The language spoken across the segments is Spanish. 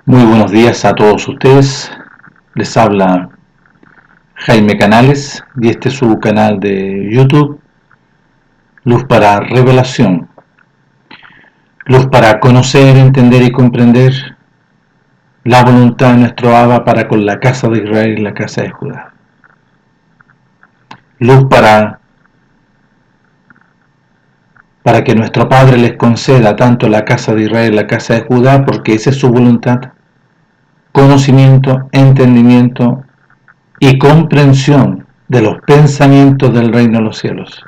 Muy buenos días a todos ustedes. Les habla Jaime Canales y este es su canal de YouTube, Luz para Revelación. Luz para conocer, entender y comprender la voluntad de nuestro Abba para con la casa de Israel y la casa de Judá. Luz para que nuestro Padre les conceda tanto la casa de Israel y la casa de Judá, porque esa es su voluntad, conocimiento, entendimiento y comprensión de los pensamientos del reino de los cielos,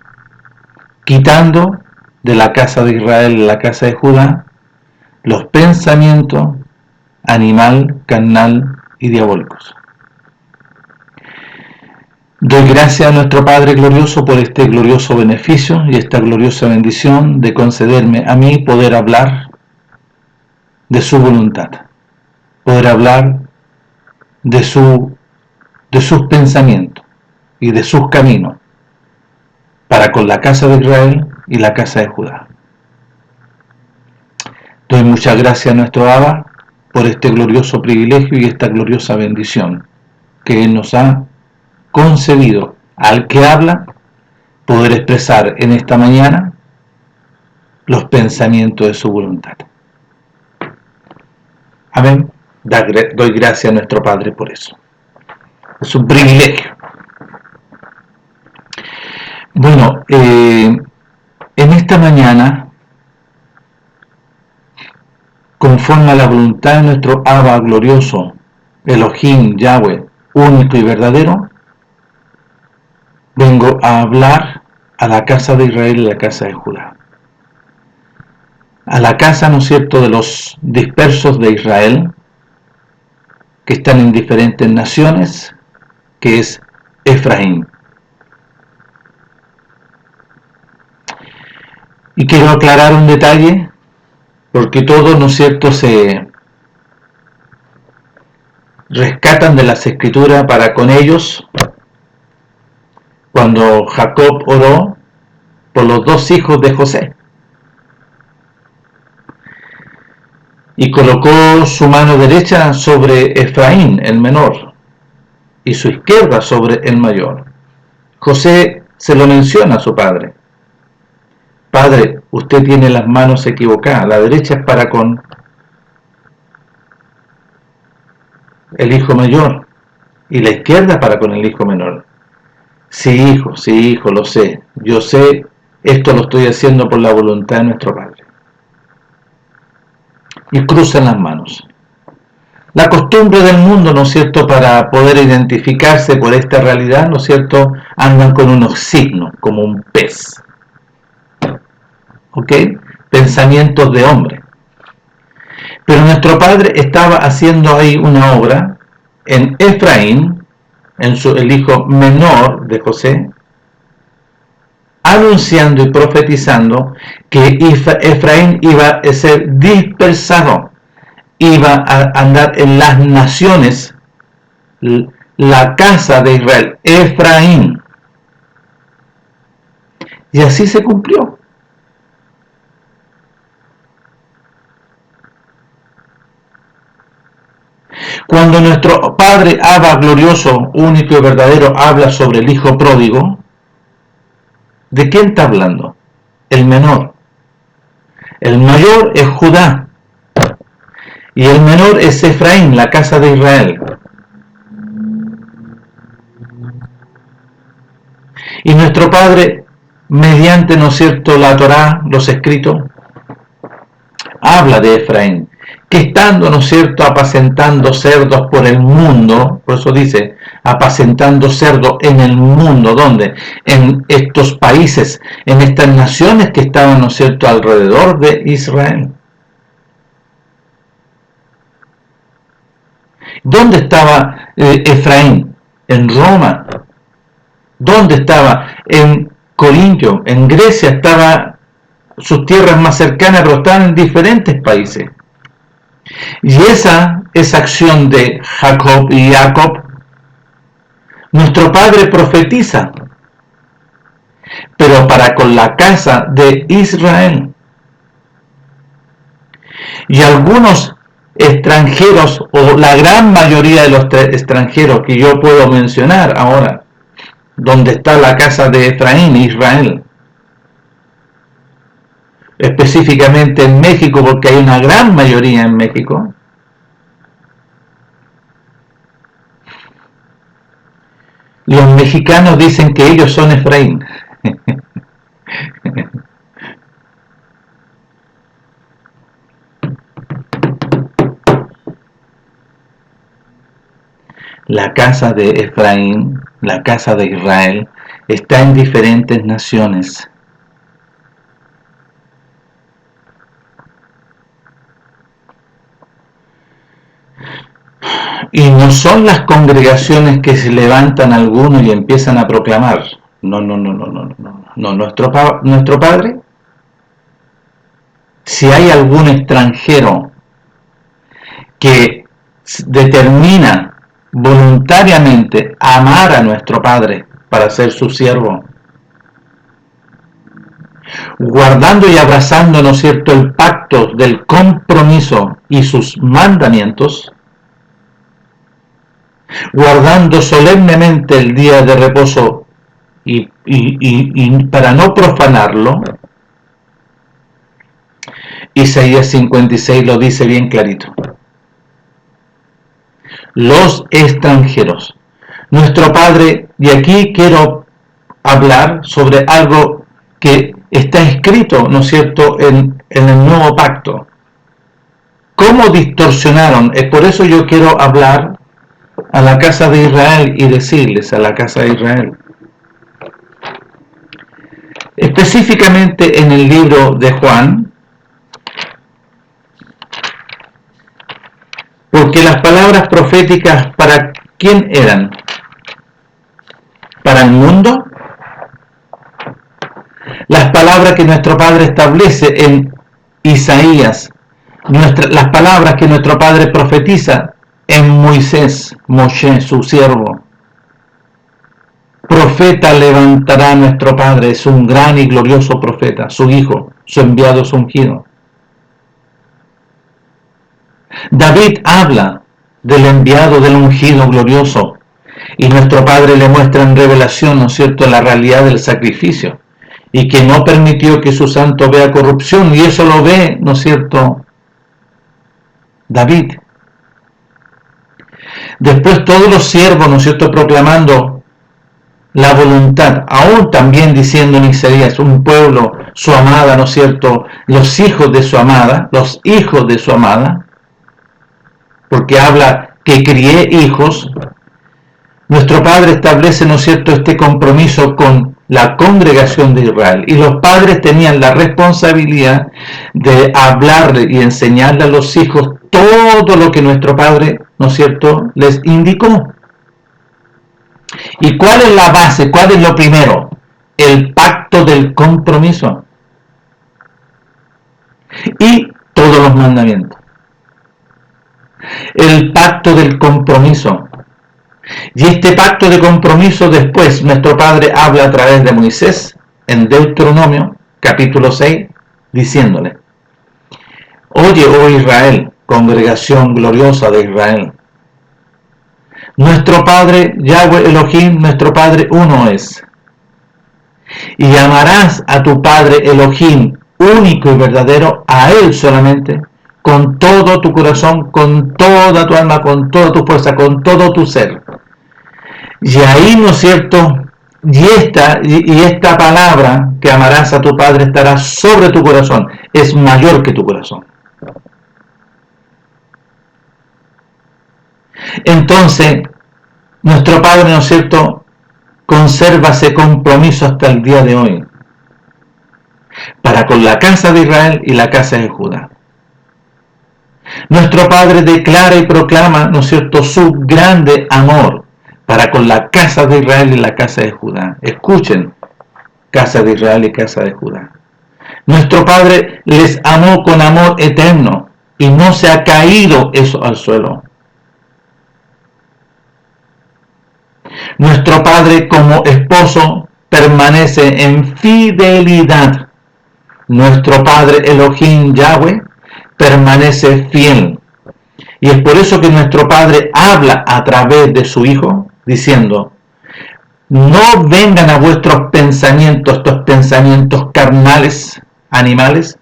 quitando de la casa de Israel y la casa de Judá los pensamientos animal, carnal y diabólicos. Doy gracias a nuestro Padre glorioso por este glorioso beneficio y esta gloriosa bendición de concederme a mí poder hablar de su voluntad, poder hablar de sus pensamientos y de sus caminos para con la casa de Israel y la casa de Judá. Doy muchas gracias a nuestro Abba por este glorioso privilegio y esta gloriosa bendición que Él nos ha concedido al que habla poder expresar en esta mañana los pensamientos de su voluntad. Amén. Doy gracias a nuestro Padre por eso. Es un privilegio. Bueno, en esta mañana, conforme a la voluntad de nuestro Abba glorioso, Elohim, Yahweh, único y verdadero, vengo a hablar a la casa de Israel y la casa de Judá. A la casa, ¿no es cierto?, de los dispersos de Israel, que están en diferentes naciones, que es Efraín. Y quiero aclarar un detalle, porque todos, ¿no es cierto?, se rescatan de las escrituras para con ellos, cuando Jacob oró por los dos hijos de José y colocó su mano derecha sobre Efraín, el menor, y su izquierda sobre el mayor. José se lo menciona a su padre: Padre, usted tiene las manos equivocadas, la derecha es para con el hijo mayor y la izquierda para con el hijo menor. Sí, hijo, lo sé. Yo sé, esto lo estoy haciendo por la voluntad de nuestro Padre. Y cruzan las manos. La costumbre del mundo, ¿no es cierto?, para poder identificarse por esta realidad, ¿no es cierto?, andan con unos signos, como un pez. ¿Ok? Pensamientos de hombre. Pero nuestro Padre estaba haciendo ahí una obra en Efraín, el hijo menor de José, anunciando y profetizando que Efraín iba a ser dispersado, iba a andar en las naciones, la casa de Israel, Efraín. Y así se cumplió. Cuando nuestro Padre Abba glorioso, único y verdadero, habla sobre el hijo pródigo, ¿de quién está hablando? El menor. El mayor es Judá y el menor es Efraín, la casa de Israel. Y nuestro Padre, mediante, ¿no es cierto?, la Torá, los escritos, habla de Efraín, que estando, ¿no es cierto?, apacentando cerdos por el mundo, por eso dice, apacentando cerdos en el mundo, ¿dónde? En estos países, en estas naciones que estaban, ¿no es cierto?, alrededor de Israel. ¿Dónde estaba Efraín? En Roma. ¿Dónde estaba? En Corintio, en Grecia, estaba sus tierras más cercanas, pero estaban en diferentes países. Y esa acción de Jacob y Jacob, nuestro Padre profetiza, pero para con la casa de Israel. Y algunos extranjeros, o la gran mayoría de los extranjeros que yo puedo mencionar ahora, donde está la casa de Efraín, Israel, específicamente en México, porque hay una gran mayoría en México, los mexicanos dicen que ellos son Efraín. La casa de Efraín, la casa de Israel, está en diferentes naciones. Y no son las congregaciones que se levantan algunos y empiezan a proclamar. No. Nuestro Padre, si hay algún extranjero que determina voluntariamente amar a nuestro Padre para ser su siervo, guardando y abrazando, ¿no es cierto?, el pacto del compromiso y sus mandamientos, guardando solemnemente el día de reposo y para no profanarlo, Isaías 56 lo dice bien clarito. Los extranjeros. Nuestro Padre, y aquí quiero hablar sobre algo que está escrito, ¿no es cierto?, en el nuevo pacto. ¿Cómo distorsionaron? Es por eso yo quiero hablar a la casa de Israel y decirles a la casa de Israel. Específicamente en el libro de Juan, porque las palabras proféticas, ¿para quién eran? ¿Para el mundo? Las palabras que nuestro Padre establece en Isaías, las palabras que nuestro Padre profetiza en Moisés, Moshe, su siervo. Profeta levantará nuestro Padre, es un gran y glorioso profeta, su hijo, su enviado, su ungido. David habla del enviado, del ungido glorioso, y nuestro Padre le muestra en revelación, ¿no es cierto?, la realidad del sacrificio, y que no permitió que su santo vea corrupción, y eso lo ve, ¿no es cierto?, David. Después todos los siervos, ¿no es cierto?, proclamando la voluntad, aún también diciendo en Isaías, un pueblo, su amada, ¿no es cierto?, los hijos de su amada, porque habla que crié hijos. Nuestro Padre establece, ¿no es cierto?, este compromiso con la congregación de Israel, y los padres tenían la responsabilidad de hablarle y enseñarle a los hijos todo lo que nuestro Padre, ¿no es cierto?, les indicó. ¿Y cuál es la base? ¿Cuál es lo primero? El pacto del compromiso y todos los mandamientos. El pacto del compromiso. Y este pacto de compromiso después nuestro Padre habla a través de Moisés en Deuteronomio capítulo 6, diciéndole: oye, oh Israel, congregación gloriosa de Israel, nuestro Padre Yahweh Elohim, nuestro Padre uno es, y amarás a tu Padre Elohim único y verdadero, a Él solamente, con todo tu corazón, con toda tu alma, con toda tu fuerza, con todo tu ser. Y ahí, ¿no es cierto?, y esta palabra, que amarás a tu Padre, estará sobre tu corazón, es mayor que tu corazón. Entonces, nuestro Padre, ¿no es cierto?, conserva ese compromiso hasta el día de hoy, para con la casa de Israel y la casa de Judá. Nuestro Padre declara y proclama, ¿no es cierto?, su grande amor para con la casa de Israel y la casa de Judá. Escuchen, casa de Israel y casa de Judá. Nuestro Padre les amó con amor eterno y no se ha caído eso al suelo. Nuestro Padre como esposo permanece en fidelidad. Nuestro Padre Elohim Yahweh permanece fiel. Y es por eso que nuestro Padre habla a través de su Hijo, diciendo, no vengan a vuestros pensamientos, estos pensamientos carnales, animales,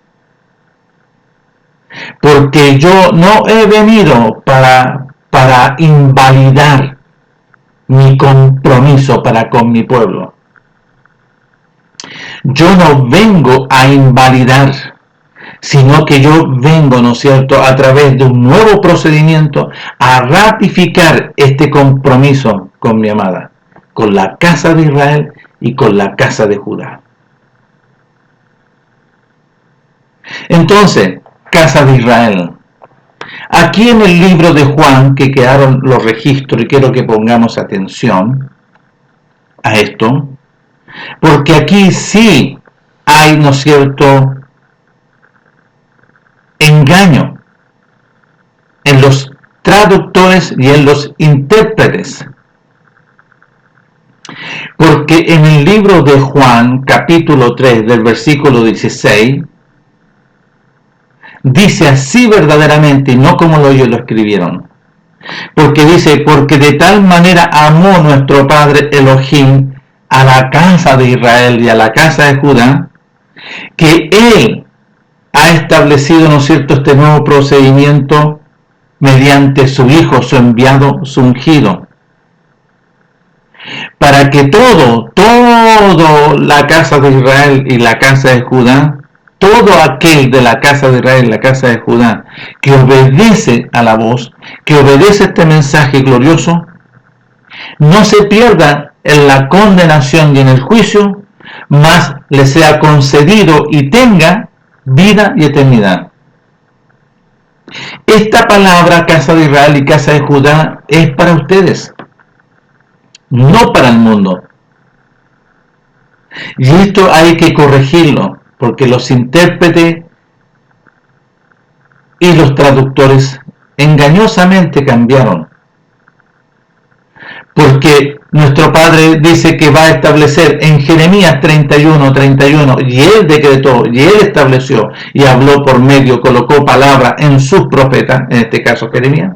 porque yo no he venido para invalidar mi compromiso para con mi pueblo. Yo no vengo a invalidar, sino que yo vengo, ¿no es cierto?, a través de un nuevo procedimiento a ratificar este compromiso con mi amada, con la casa de Israel y con la casa de Judá. Entonces, casa de Israel. Aquí en el libro de Juan, que quedaron los registros, y quiero que pongamos atención a esto, porque aquí sí hay, ¿no es cierto?, engaño en los traductores y en los intérpretes. Porque en el libro de Juan, capítulo 3, del versículo 16, dice así verdaderamente, y no como ellos lo escribieron. Porque dice, porque de tal manera amó nuestro Padre Elohim a la casa de Israel y a la casa de Judá, que Él ha establecido, ¿no es cierto?, este nuevo procedimiento mediante su Hijo, su enviado, su ungido, para que todo la casa de Israel y la casa de Judá, todo aquel de la casa de Israel y la casa de Judá que obedece a la voz, que obedece este mensaje glorioso, no se pierda en la condenación y en el juicio, mas le sea concedido y tenga vida y eternidad. Esta palabra, casa de Israel y casa de Judá, es para ustedes, no para el mundo. Y esto hay que corregirlo, porque los intérpretes y los traductores engañosamente cambiaron. Porque nuestro Padre dice que va a establecer en Jeremías 31, y Él decretó, y Él estableció, y habló por medio, colocó palabra en sus profetas, en este caso Jeremías,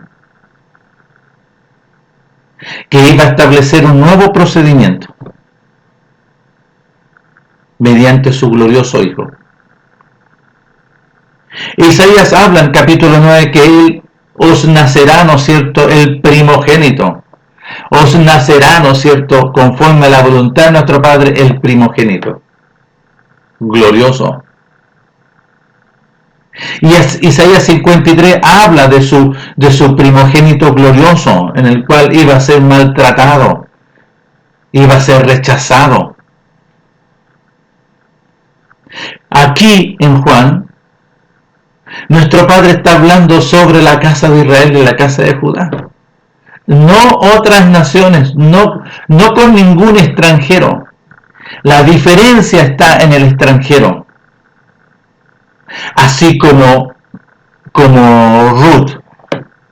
que iba a establecer un nuevo procedimiento mediante su glorioso Hijo. Isaías habla en capítulo 9 que Él os nacerá, ¿no es cierto?, el primogénito. Os nacerá, ¿no es cierto?, conforme a la voluntad de nuestro Padre, el primogénito. Glorioso. Y Isaías 53 habla de su primogénito glorioso, en el cual iba a ser maltratado, iba a ser rechazado. Aquí en Juan, nuestro Padre está hablando sobre la casa de Israel y la casa de Judá. No otras naciones, no con ningún extranjero. La diferencia está en el extranjero. Así como Ruth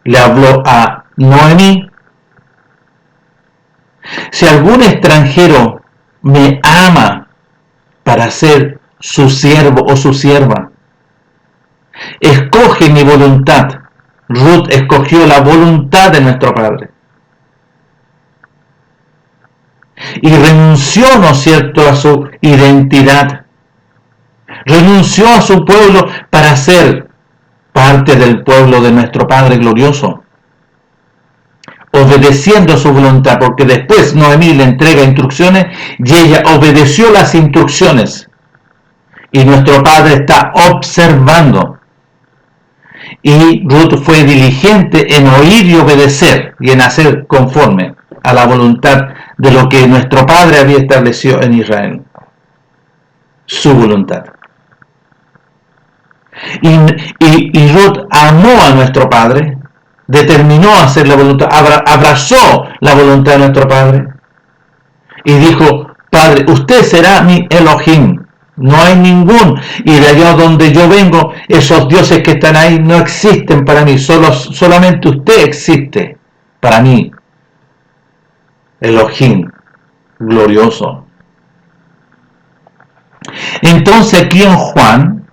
le habló a Noemí, si algún extranjero me ama para ser su siervo o su sierva, escoge mi voluntad. Ruth escogió la voluntad de nuestro Padre. Y renunció, ¿no es cierto?, a su identidad. Renunció a su pueblo para ser parte del pueblo de nuestro Padre glorioso, obedeciendo su voluntad, porque después Noemí le entrega instrucciones y ella obedeció las instrucciones. Y nuestro Padre está observando. Y Ruth fue diligente en oír y obedecer y en hacer conforme a la voluntad de lo que nuestro Padre había establecido en Israel. Su voluntad. Y Ruth amó a nuestro Padre, determinó a hacer la voluntad, abrazó la voluntad de nuestro Padre y dijo: Padre, usted será mi Elohim. No hay ningún, y de allá donde yo vengo, esos dioses que están ahí no existen para mí, solamente usted existe para mí. Elohim, glorioso. Entonces aquí en Juan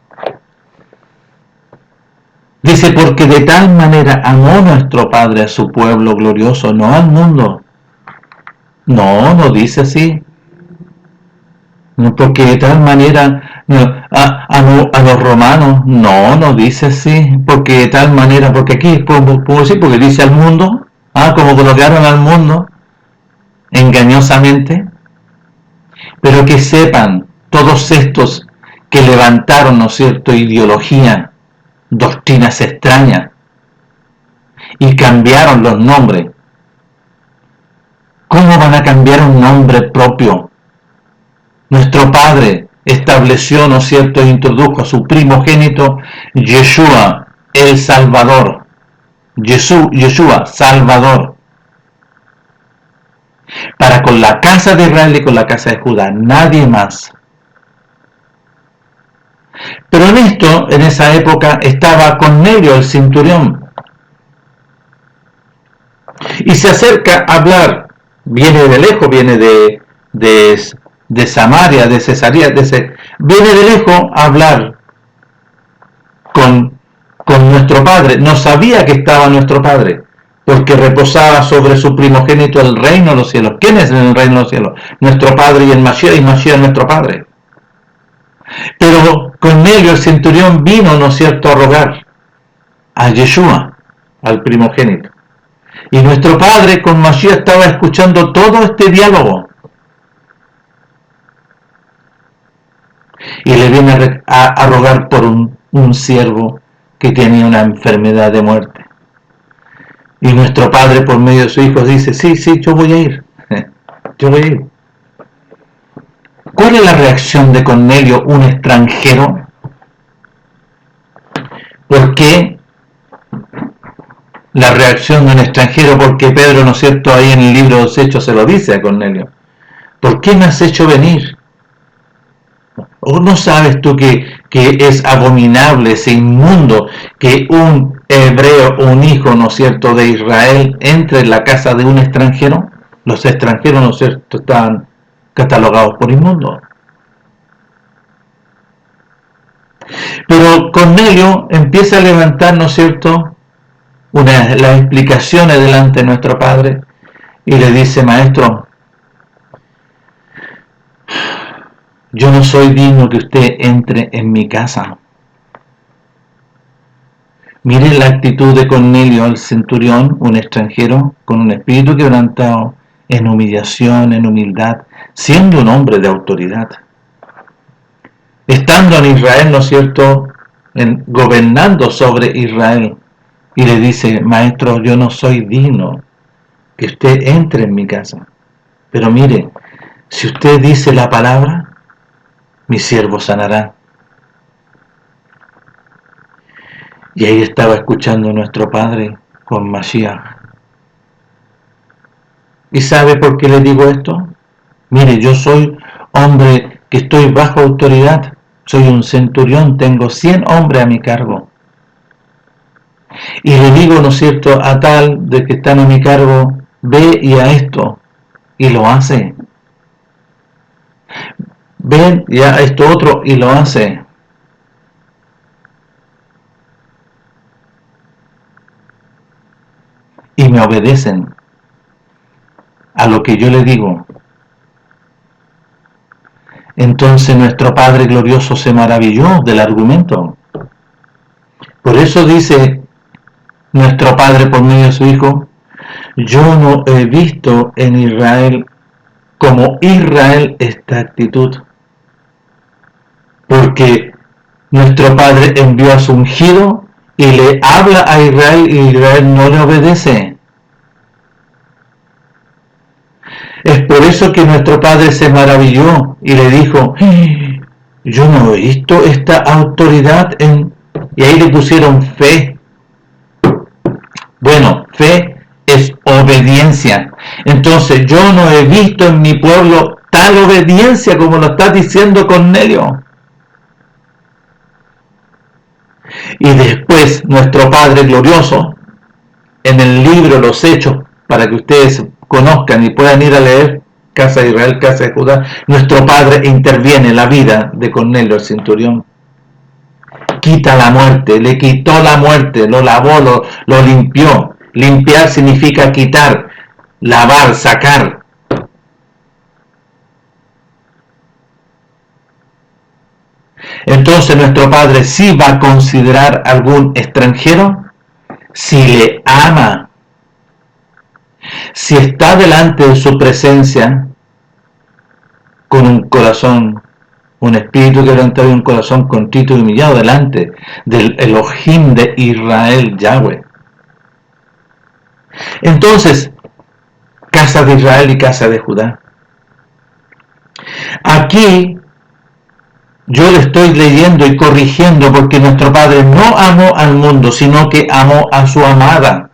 Dice, porque de tal manera amó nuestro Padre a su pueblo glorioso, no al mundo. No, no dice así. No, porque de tal manera a los romanos, no, no dice así. Porque de tal manera, porque aquí, ¿cómo decir? Porque dice al mundo, como colocaron al mundo, engañosamente. Pero que sepan todos estos que levantaron, ¿no es cierto?, ideología, doctrinas extrañas, y cambiaron los nombres. ¿Cómo van a cambiar un nombre propio? Nuestro Padre estableció, ¿no es cierto?, e introdujo a su primogénito, Yeshua, el Salvador. Yeshua, Salvador. Para con la casa de Israel y con la casa de Judá, nadie más. Pero en esa época, estaba Cornelio, el centurión. Y se acerca a hablar, viene de lejos, viene de Samaria, de Cesarea, viene de lejos a hablar con nuestro Padre. No sabía que estaba nuestro Padre, porque reposaba sobre su primogénito el reino de los cielos. ¿Quién es el reino de los cielos? Nuestro Padre y el Mashiach, y Mashiach es nuestro Padre. Pero Cornelio, el centurión, vino, ¿no es cierto?, a rogar a Yeshua, al primogénito. Y nuestro Padre con Mashiach estaba escuchando todo este diálogo. Y le viene a rogar por un siervo que tenía una enfermedad de muerte. Y nuestro Padre, por medio de su Hijo, dice, sí, yo voy a ir. Yo voy a ir. ¿Cuál es la reacción de Cornelio, un extranjero? ¿Por qué la reacción de un extranjero? Porque Pedro, ¿no es cierto?, ahí en el libro de los Hechos se lo dice a Cornelio. ¿Por qué me has hecho venir? ¿O no sabes tú que es abominable, es inmundo que un hebreo, un hijo, ¿no es cierto?, de Israel entre en la casa de un extranjero? Los extranjeros, ¿no es cierto?, están catalogados por inmundos. Pero Cornelio empieza a levantar, ¿no es cierto?, las explicaciones delante de nuestro Padre y le dice, maestro, yo no soy digno que usted entre en mi casa. Miren la actitud de Cornelio, el centurión, un extranjero, con un espíritu quebrantado, en humillación, en humildad, siendo un hombre de autoridad. Estando en Israel, ¿no es cierto?, gobernando sobre Israel. Y le dice, maestro, yo no soy digno que usted entre en mi casa. Pero mire, si usted dice la palabra, mi siervo sanará. Y ahí estaba escuchando nuestro Padre con Mashiach. ¿Y sabe por qué le digo esto? Mire, yo soy hombre que estoy bajo autoridad. Soy un centurión, tengo 100 hombres a mi cargo. Y le digo, ¿no es cierto?, a tal de que están a mi cargo, ve y a esto. Y lo hace. Ven y a esto otro, y lo hace. Y me obedecen a lo que yo le digo. Entonces nuestro Padre glorioso se maravilló del argumento. Por eso dice nuestro Padre por medio de su Hijo, yo no he visto en Israel como Israel esta actitud. Porque nuestro Padre envió a su ungido y le habla a Israel y Israel no le obedece. Es por eso que nuestro Padre se maravilló y le dijo, yo no he visto esta autoridad y ahí le pusieron fe. Bueno, fe es obediencia. Entonces yo no he visto en mi pueblo tal obediencia como lo está diciendo Cornelio. Y después nuestro Padre glorioso, en el libro Los Hechos, para que ustedes conozcan y puedan ir a leer, casa de Israel, casa de Judá, nuestro Padre interviene en la vida de Cornelio el centurión. quita la muerte, le quitó la muerte, lo lavó, lo limpió. Limpiar significa quitar, lavar, sacar. Entonces nuestro Padre sí va a considerar algún extranjero si le ama, si está delante de su presencia con un corazón, un espíritu quebrantado y un corazón contrito y humillado delante del Elohim de Israel, Yahweh. Entonces, casa de Israel y casa de Judá. Aquí yo le estoy leyendo y corrigiendo porque nuestro Padre no amó al mundo, sino que amó a su amada.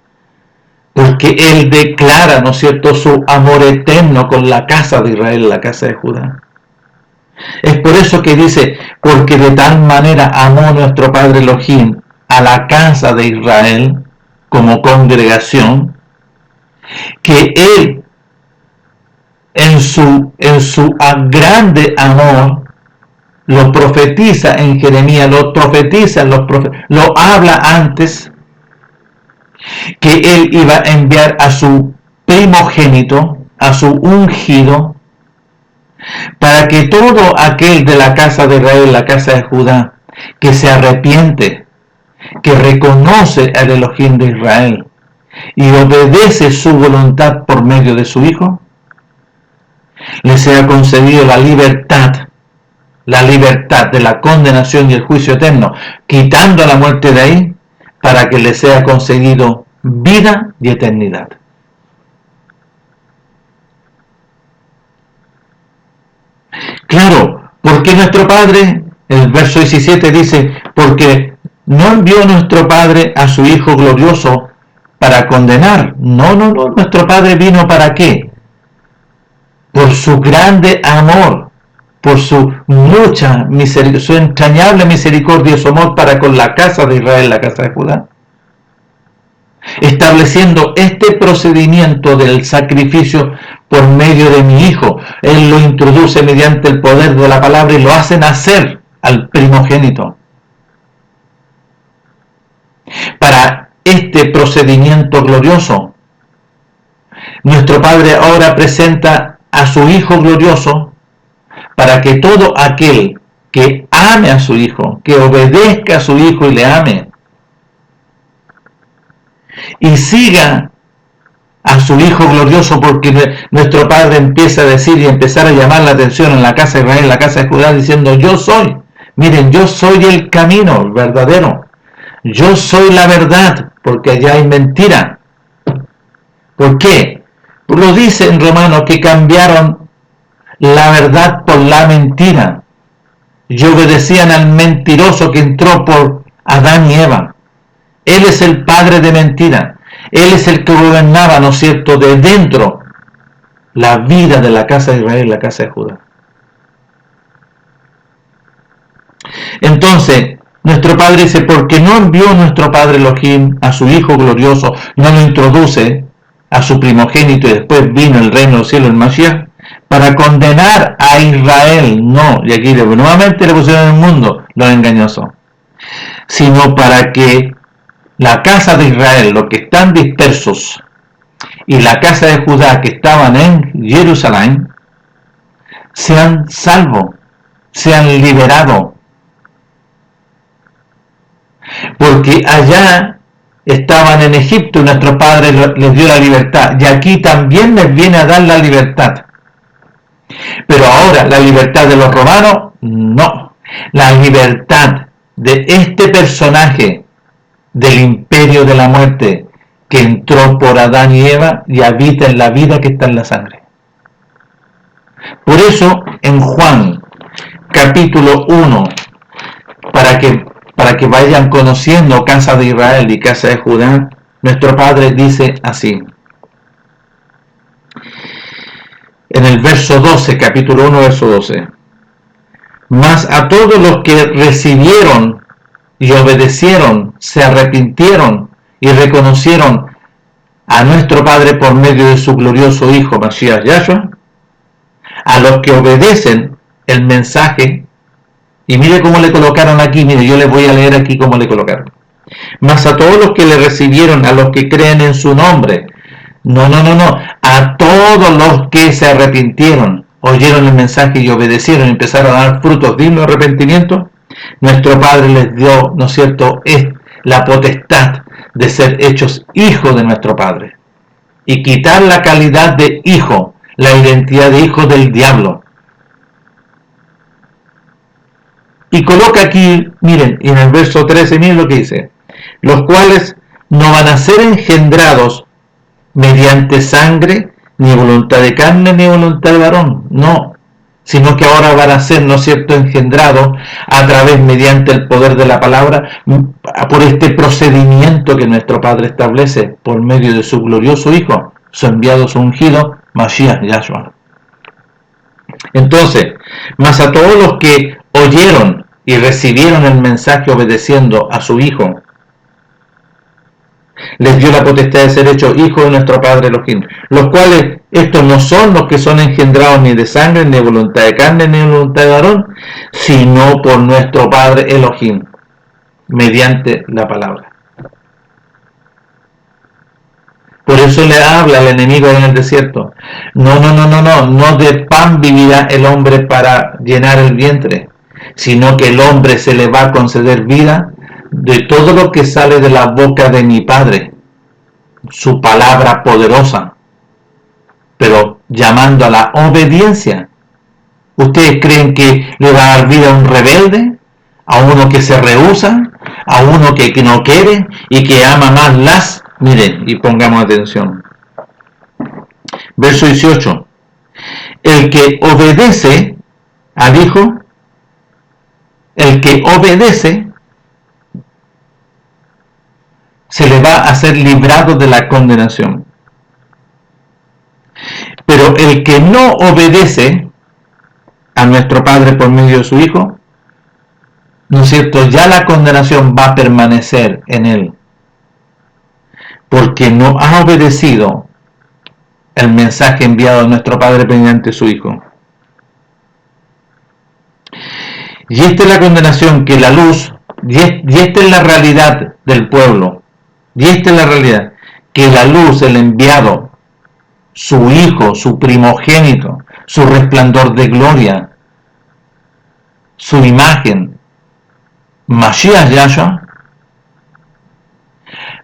Porque Él declara, ¿no es cierto?, su amor eterno con la casa de Israel, la casa de Judá. Es por eso que dice, porque de tal manera amó nuestro Padre Elohim a la casa de Israel como congregación, que Él en su grande amor lo profetiza en Jeremías, lo profetiza en los profetas, lo habla antes, que Él iba a enviar a su primogénito, a su ungido, para que todo aquel de la casa de Israel, la casa de Judá, que se arrepiente, que reconoce al Elohim de Israel y obedece su voluntad por medio de su Hijo, le sea concedido la libertad de la condenación y el juicio eterno, quitando la muerte de ahí, para que le sea concedido vida y eternidad. Claro, porque nuestro Padre, el verso 17 dice, porque no envió nuestro Padre a su Hijo glorioso para condenar. No, nuestro Padre vino ¿para qué? Por su grande amor, por su mucha misericordia, su entrañable misericordia y su amor para con la casa de Israel, la casa de Judá, estableciendo este procedimiento del sacrificio por medio de mi Hijo. Él lo introduce mediante el poder de la palabra y lo hace nacer al primogénito. Para este procedimiento glorioso, nuestro Padre ahora presenta a su Hijo glorioso para que todo aquel que ame a su Hijo, que obedezca a su Hijo y le ame, y siga a su Hijo glorioso, porque nuestro Padre empieza a decir y empezar a llamar la atención en la casa de Israel, en la casa de Judá, diciendo, yo soy, miren, yo soy el camino, el verdadero, yo soy la verdad, porque allá hay mentira. ¿Por qué? Lo dice en Romanos que cambiaron la verdad por la mentira y obedecían al mentiroso que entró por Adán y Eva. Él es el padre de mentira. Él es el que gobernaba, ¿no es cierto?, de dentro la vida de la casa de Israel, la casa de Judá. Entonces, nuestro Padre dice, porque no envió nuestro Padre Elohim a su Hijo glorioso, no lo introduce a su primogénito y después vino el reino del cielo, el Mashiach, para condenar a Israel, no, y aquí nuevamente le pusieron en el mundo, lo engañoso, sino para que la casa de Israel, los que están dispersos, y la casa de Judá, que estaban en Jerusalén, sean salvos, sean liberados. Porque allá estaban en Egipto y nuestro Padre les dio la libertad, y aquí también les viene a dar la libertad. Pero ahora, la libertad de los romanos, no. La libertad de este personaje del imperio de la muerte que entró por Adán y Eva y habita en la vida que está en la sangre. Por eso, en Juan, capítulo 1, para que vayan conociendo casa de Israel y casa de Judá, nuestro Padre dice así. En el verso 12, capítulo 1, verso 12. Mas a todos los que recibieron y obedecieron, se arrepintieron y reconocieron a nuestro Padre por medio de su glorioso Hijo, Mashiach Yahshua, a los que obedecen el mensaje Y mire cómo le colocaron aquí, mire, yo les voy a leer aquí cómo le colocaron. Mas a todos los que le recibieron, a los que creen en su nombre. No, a todos los que se arrepintieron, oyeron el mensaje y obedecieron y empezaron a dar frutos dignos de arrepentimiento, nuestro Padre les dio, ¿no es cierto?, es la potestad de ser hechos hijos de nuestro Padre. Y quitar la calidad de hijo, la identidad de hijo del diablo. Y coloca aquí, miren, en el verso 13, miren lo que dice. Los cuales no van a ser engendrados mediante sangre, ni voluntad de carne, ni voluntad de varón. No, sino que ahora van a ser, ¿no es cierto?, engendrados a través, mediante el poder de la palabra, por este procedimiento que nuestro Padre establece por medio de su glorioso Hijo, su enviado, su ungido, Mashiach, Yahshua. Entonces, más a todos los que oyeron y recibieron el mensaje obedeciendo a su Hijo, les dio la potestad de ser hechos hijos de nuestro Padre Elohim, los cuales estos no son los que son engendrados ni de sangre, ni de voluntad de carne, ni de voluntad de varón, sino por nuestro Padre Elohim, mediante la palabra. Por eso le habla al enemigo en el desierto. No de pan vivirá el hombre para llenar el vientre, sino que el hombre se le va a conceder vida de todo lo que sale de la boca de mi Padre, su palabra poderosa, pero llamando a la obediencia. ¿Ustedes creen que le va a dar vida a un rebelde? ¿A uno que se rehúsa? ¿A uno que no quiere y que ama más las? Miren, y pongamos atención. Verso 18. El que obedece al Hijo, el que obedece, se le va a ser librado de la condenación. Pero el que no obedece a nuestro Padre por medio de su Hijo, ¿no es cierto?, ya la condenación va a permanecer en él, porque no ha obedecido el mensaje enviado a nuestro Padre mediante su Hijo. Y esta es la condenación, que la luz, y esta es la realidad del pueblo, y esta es la realidad, que la luz, el enviado, su Hijo, su primogénito, su resplandor de gloria, su imagen, Mashiach Yahshua,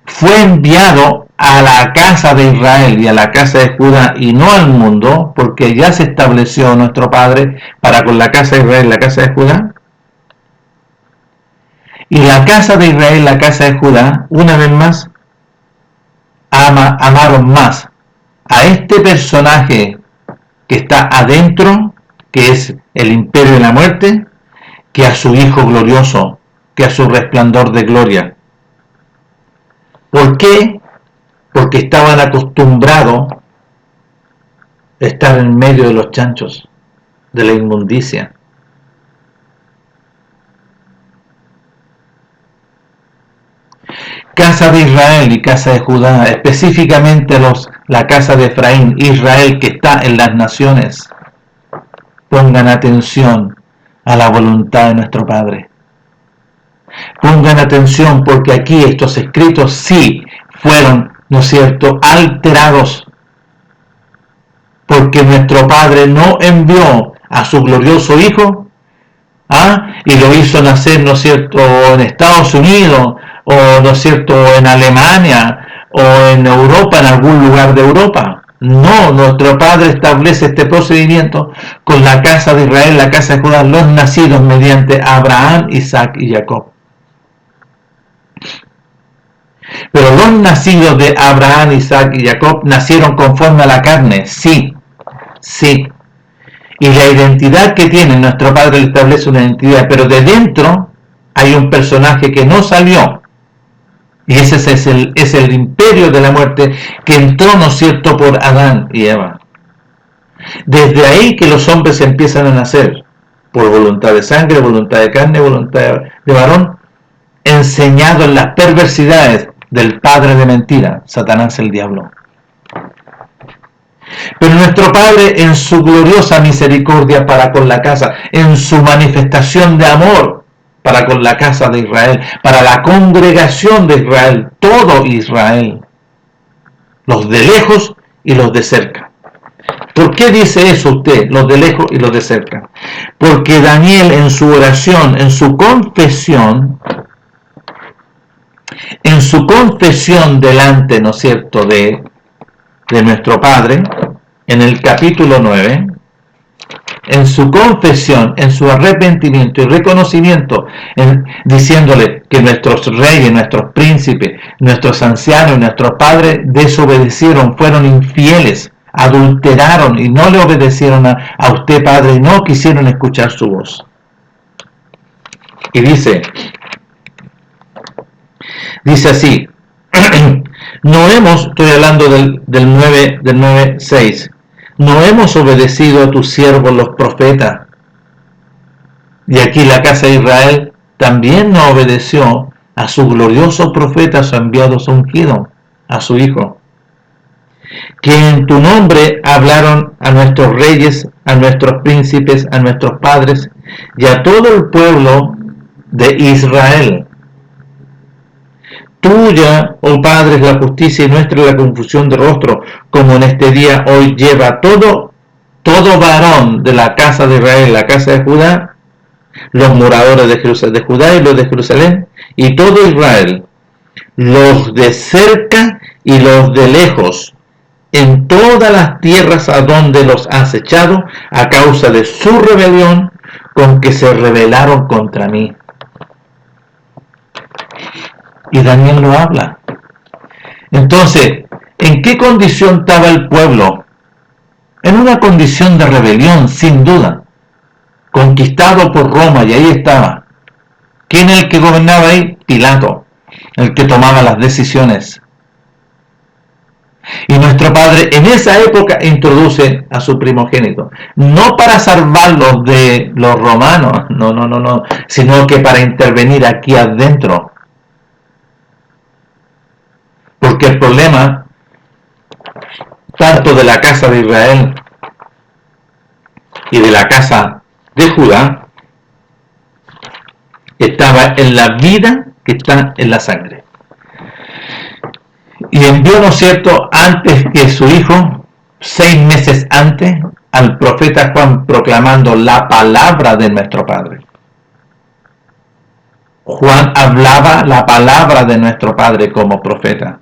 fue enviado a la casa de Israel y a la casa de Judá y no al mundo, porque ya se estableció nuestro Padre para con la casa de Israel y la casa de Judá. Y la casa de Israel y la casa de Judá, una vez más, amaron más a este personaje que está adentro, que es el imperio de la muerte, que a su Hijo glorioso, que a su resplandor de gloria. ¿Por qué? Porque estaban acostumbrados a estar en medio de los chanchos, de la inmundicia. Casa de Israel y casa de Judá, específicamente la casa de Efraín, Israel que está en las naciones, pongan atención a la voluntad de nuestro Padre. Pongan atención, porque aquí estos escritos sí fueron, ¿no es cierto?, alterados, porque nuestro Padre no envió a su glorioso Hijo, y lo hizo nacer, ¿no es cierto?, en Estados Unidos, o, ¿no es cierto?, en Alemania, o en Europa, en algún lugar de Europa. No, nuestro Padre establece este procedimiento con la casa de Israel, la casa de Judá, los nacidos mediante Abraham, Isaac y Jacob. Pero los nacidos de Abraham, Isaac y Jacob nacieron conforme a la carne, sí. Y la identidad que tiene nuestro Padre le establece una identidad, pero de dentro hay un personaje que no salió. Y ese es el imperio de la muerte que entró, ¿no es cierto?, por Adán y Eva. Desde ahí que los hombres empiezan a nacer, por voluntad de sangre, voluntad de carne, voluntad de varón, enseñado en las perversidades del padre de mentira, Satanás el diablo. Pero nuestro Padre, en su gloriosa misericordia para con la casa, en su manifestación de amor para con la casa de Israel, para la congregación de Israel, todo Israel, los de lejos y los de cerca. ¿Por qué dice eso usted, los de lejos y los de cerca? Porque Daniel, en su oración, en su confesión delante, ¿no es cierto?, de nuestro Padre, en el capítulo 9, en su confesión, en su arrepentimiento y reconocimiento, diciéndole que nuestros reyes, nuestros príncipes, nuestros ancianos, nuestros padres desobedecieron, fueron infieles, adulteraron y no le obedecieron a usted, Padre, y no quisieron escuchar su voz. Y dice así, estoy hablando del 9:6, no hemos obedecido a tus siervos los profetas. Y aquí la casa de Israel también no obedeció a su glorioso profeta, su enviado, su ungido, a su hijo, que en tu nombre hablaron a nuestros reyes, a nuestros príncipes, a nuestros padres y a todo el pueblo de Israel. Tuya, oh Padre, es la justicia y nuestra la confusión de rostro, como en este día hoy lleva todo varón de la casa de Israel, la casa de Judá, los moradores de Judá y los de Jerusalén, y todo Israel, los de cerca y los de lejos, en todas las tierras a donde los has echado, a causa de su rebelión, con que se rebelaron contra mí. Y Daniel lo habla. Entonces, ¿en qué condición estaba el pueblo? En una condición de rebelión, sin duda, conquistado por Roma, y ahí estaba. ¿Quién es el que gobernaba ahí? Pilato, el que tomaba las decisiones. Y nuestro Padre en esa época introduce a su primogénito, no para salvarlos de los romanos, no, sino que para intervenir aquí adentro. Porque el problema, tanto de la casa de Israel y de la casa de Judá, estaba en la vida que está en la sangre. Y envió, ¿no es cierto?, antes que su hijo, 6 meses antes, al profeta Juan proclamando la palabra de nuestro Padre. Juan hablaba la palabra de nuestro Padre como profeta,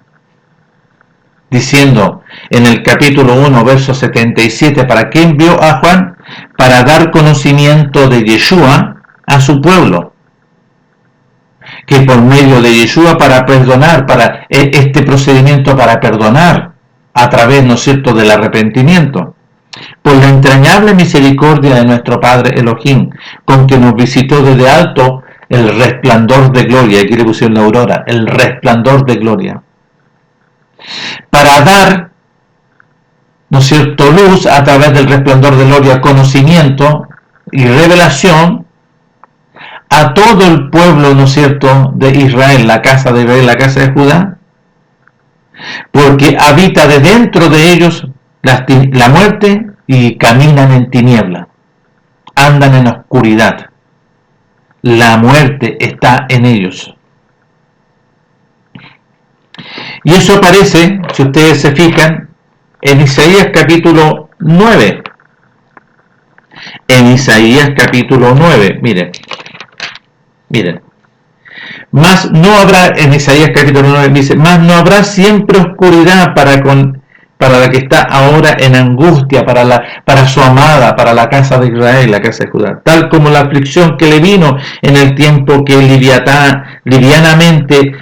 diciendo en el capítulo 1, verso 77, ¿para qué envió a Juan? Para dar conocimiento de Yeshua a su pueblo, que por medio de Yeshua para perdonar, para este procedimiento para perdonar, a través, ¿no es cierto?, del arrepentimiento, por la entrañable misericordia de nuestro Padre Elohim, con que nos visitó desde alto el resplandor de gloria, aquí le pusieron la aurora, el resplandor de gloria, para dar, ¿no es cierto?, luz a través del resplandor de gloria, conocimiento y revelación a todo el pueblo, ¿no es cierto?, de Israel, la casa de Israel, la casa de Judá, porque habita de dentro de ellos la muerte y caminan en tiniebla, andan en oscuridad. La muerte está en ellos. Y eso aparece, si ustedes se fijan, en Isaías capítulo 9. En Isaías capítulo 9, miren. Mas no habrá, en Isaías capítulo 9 dice, mas no habrá siempre oscuridad para la que está ahora en angustia, para su amada, para la casa de Israel, la casa de Judá, tal como la aflicción que le vino en el tiempo que livianamente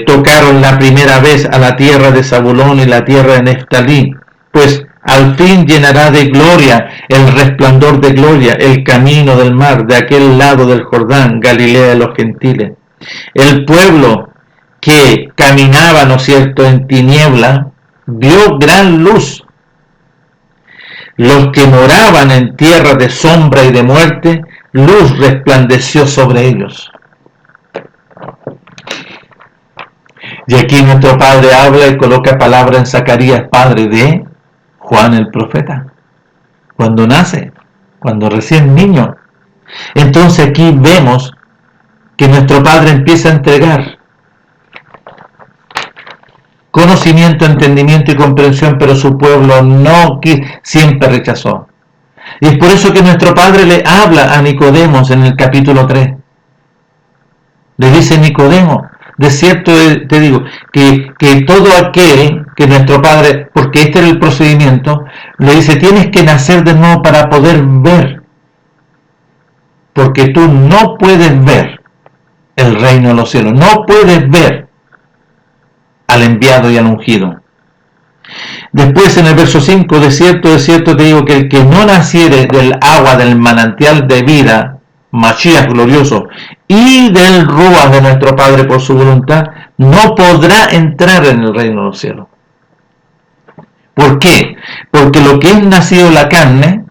tocaron la primera vez a la tierra de Zabulón y la tierra de Neftalí, pues al fin llenará de gloria el resplandor de gloria el camino del mar, de aquel lado del Jordán, Galilea de los gentiles. El pueblo que caminaba, ¿no es cierto?, en tiniebla, vio gran luz. Los que moraban en tierra de sombra y de muerte, luz resplandeció sobre ellos. Y aquí nuestro Padre habla y coloca palabra en Zacarías, padre de Juan el profeta, cuando nace, cuando recién niño. Entonces aquí vemos que nuestro Padre empieza a entregar conocimiento, entendimiento y comprensión, pero su pueblo no, que siempre rechazó. Y es por eso que nuestro Padre le habla a Nicodemos en el capítulo 3. Le dice: Nicodemo, de cierto te digo, que todo aquel que nuestro Padre, porque este era el procedimiento, le dice: tienes que nacer de nuevo para poder ver, porque tú no puedes ver el reino de los cielos, no puedes ver al enviado y al ungido. Después en el verso 5, de cierto te digo que el que no naciere del agua del manantial de vida, Mashiach glorioso, y del Ruach de nuestro Padre por su voluntad, no podrá entrar en el reino de los cielos. ¿Por qué? Porque lo que es nacido en la carne